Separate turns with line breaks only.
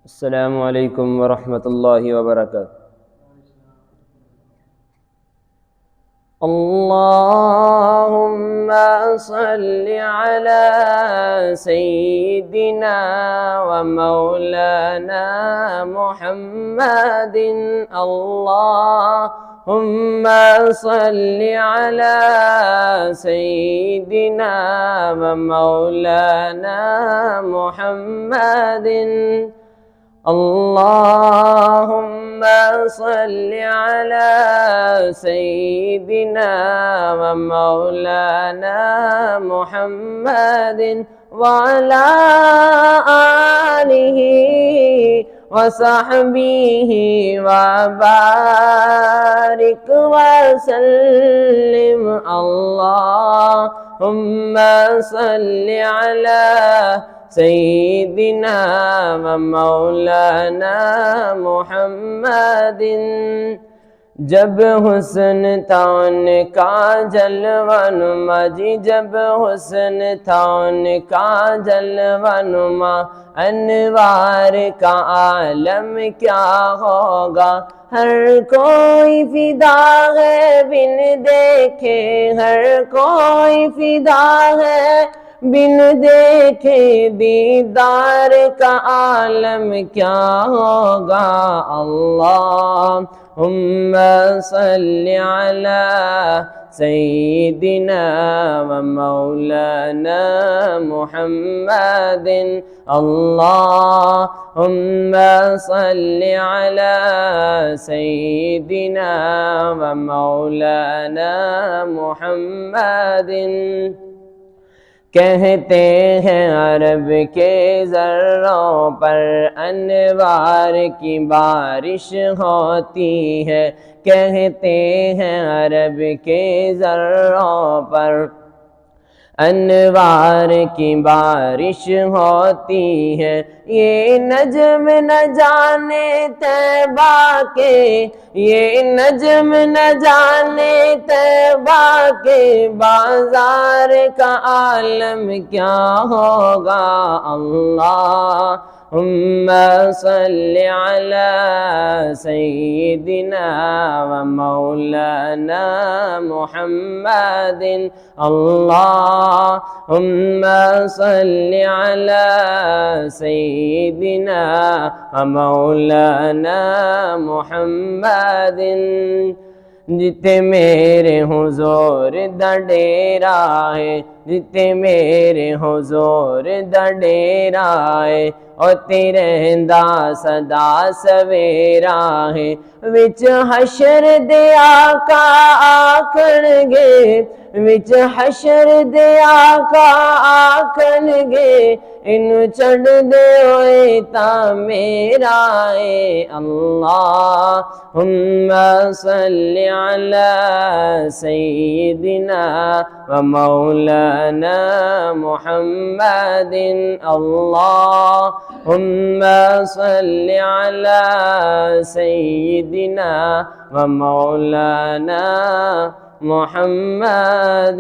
السلام علیکم ورحمۃ اللہ وبرکاتہ۔ اللہم صل علی سیدنا و مولانا محمد۔ اللہم صل علی سیدنا و مولانا محمد۔ اللہم صل علی سیدنا و مولانا محمد وعلی آلہ وصحبہ وبارک وسلم۔ اللہم صل علی سیدنا و مولانا محمد۔ جب حسن تھا ان کا جلوہ نما جی، جب حسن تھا ان کا جلوہ نما، انوار کا عالم کیا ہوگا۔ ہر کوئی فدا ہے بن دیکھے، ہر کوئی فدا ہے بن دیکھے، دیدار کا عالم کیا ہوگا۔ اللہم صل علی سیدنا و مولانا محمد۔ اللہم صل علی سیدنا و مولانا محمد۔ کہتے ہیں عرب کے ذروں پر انوار کی بارش ہوتی ہے، کہتے ہیں عرب کے ذروں پر انوار کی بارش ہوتی ہے۔ یہ نجم نہ جانے طیبہ کے، یہ نجم نہ جانے طیبہ کے، بازار کا عالم کیا ہوگا۔ اللہم صل علی سیدنا و مولانا محمد۔ اللہم صل علی سیدنا و مولانا محمد۔ جتے میرے حضور دا ڈیرا ہے، جتے میرے حضور دا ڈیرا ہے، او تیرے دا صدا سویرا ہے۔ وچ حشر دے آقا آکھن گے، وچ حشر دے آقا آکھن گے، انو چھڑ دے ہوئے تا میرا ہے۔ اللہم صل علی سیدنا و مولانا محمد۔ اللہم صل علی سیدنا و مولانا محمد۔